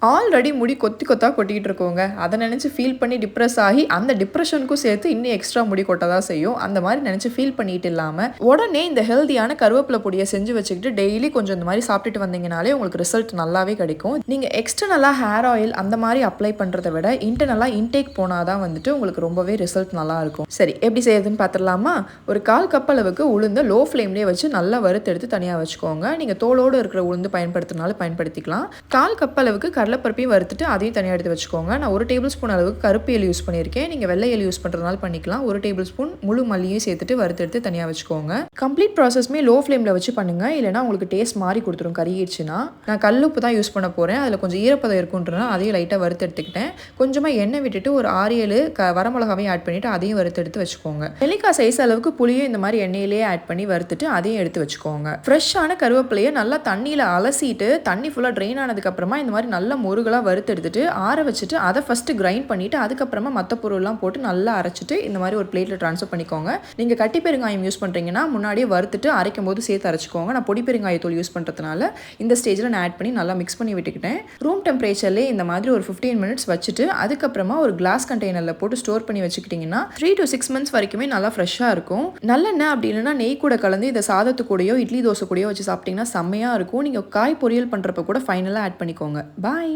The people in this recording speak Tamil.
ஆல்ரெடி முடி கொத்தி கொத்தா கொட்டிகிட்டு இருக்கோங்க. அதை நினச்சி ஃபீல் பண்ணி டிப்ரெஸ் ஆகி அந்த டிப்ரெஷனுக்கும் சேர்த்து இன்னும் எக்ஸ்ட்ரா முடி கொட்ட தான் செய்யும். அந்த மாதிரி நினச்சி ஃபீல் பண்ணிட்டு இல்லாமல் உடனே இந்த ஹெல்தியான கருவேப்பிலை பொடியை செஞ்சு வச்சுக்கிட்டு டெய்லி கொஞ்சம் இந்த மாதிரி சாப்பிட்டுட்டு வந்தீங்கனாலே உங்களுக்கு ரிசல்ட் நல்லாவே கிடைக்கும். நீங்கள் எக்ஸ்டர்னலாக ஹேர் ஆயில் அந்த மாதிரி அப்ளை பண்ணுறதை விட இன்டர்னலாக இன்டேக் போனால் தான் வந்துட்டு உங்களுக்கு ரொம்பவே ரிசல்ட் நல்லா இருக்கும். சரி, எப்படி செய்யறதுன்னு பார்த்துடலாமா? ஒரு 1/4 கப் அளவுக்கு உளுந்து லோ ஃப்ளேம்லேயே வச்சு நல்லா வறுத்து எடுத்து தனியாக வச்சுக்கோங்க. நீங்கள் தோலோடு இருக்கிற உளுந்து பயன்படுத்தினாலும் பயன்படுத்திக்கலாம். 1/4 கப் அளவுக்கு கடலைப்பருப்பையும் வறுத்துட்டு அதையும் தனியாக எடுத்து வச்சுக்கோங்க. நான் 1 டேபிள் ஸ்பூன் அளவுக்கு கருப்பு எள் யூஸ் பண்ணியிருக்கேன். நீங்கள் வெள்ளை எள் யூஸ் பண்ணுறதுனால பண்ணிக்கலாம். 1 டேபிள் ஸ்பூன் முழு மல்லியும் சேர்த்துட்டு வறுத்து எடுத்து தனியாக வச்சுக்கோங்க. கம்ப்ளீட் ப்ராசஸ்மே லோ ஃப்ளேமில் வச்சு பண்ணுங்கள். இல்லைனா உங்களுக்கு டேஸ்ட் மாறி கொடுத்துரும் கறியிடுச்சுன்னா. நான் கல்லுப்பு தான் யூஸ் பண்ண போகிறேன். அதில் கொஞ்சம் ஈரப்பதம் இருக்குன்றனா அதையும் லைட்டாக வறுத்து எடுத்துக்கிட்டேன். கொஞ்சமாக எண்ணெய் விட்டுட்டு ஒரு 6-7 வரமிளகாவையும் ஆட் பண்ணிவிட்டு அதையும் வறுத்து எடுத்து வச்சுக்கோங்க. நெல்லிக்காய் சைஸ் அளவுக்கு புளியும் இந்த மாதிரி எண்ணெயிலேயே ஆட் பண்ணி வறுத்துட்டு அதையும் எடுத்து வச்சுக்கோங்க. ஃப்ரெஷ்ஷான கருவேப்பிலையை நல்லா தண்ணியில் அலசிட்டு தண்ணி ஃபுல்லாக ட்ரெயின் ஆனதுக்கப்புறமா இந்த மாதிரி நல்லா முருகலாக வறுத்து எடுத்துட்டு ஆற வச்சுட்டு அதை ஃபஸ்ட்டு கிரைண்ட் பண்ணிவிட்டு அதுக்கப்புறமா மற்ற பொருள்லாம் போட்டு நல்லா அரைச்சிட்டு இந்த மாதிரி ஒரு பிளேட்டில் ட்ரான்ஸ்ஃபர் பண்ணிக்கோங்க. நீங்கள் கட்டி பெருங்காயம் யூஸ் பண்ணுறீங்கன்னா முன்னாடியே வறுத்துட்டு அரைக்கும் போது சேர்த்து அரைச்சிக்கோங்க. நான் பொடி பெருங்காயத்தூள் யூஸ் பண்ணுறதுனால இந்த ஸ்டேஜில் நான் ஆட் பண்ணி நல்லா மிக்ஸ் பண்ணி விட்டுக்கிட்டேன். ரூம் டெம்பரேச்சர்லேயே இந்த மாதிரி ஒரு 15 மினிட்ஸ் வச்சுட்டு அதுக்கப்புறமா ஒரு கிளாஸ் கண்டெய்னரில் போட்டு ஸ்டோர் பண்ணி வச்சுக்கிட்டிங்கன்னா 3 to 6 months வரைக்குமே நல்லா ஃப்ரெஷ்ஷாக இருக்கும். நல்லெண்ணெய் அப்படி இல்லைன்னா நெய் கூட கலந்து இதை சாதத்து கூடயோ இட்லி தோசை கூடயோ வச்சு சாப்பிட்டிங்கன்னா செம்மையாக இருக்கும். நீங்கள் காய் பொரியல் பண்ணுறப்ப கூட ஃபைனலாக ஆட் பண்ணிக்கோங்க. பாய்.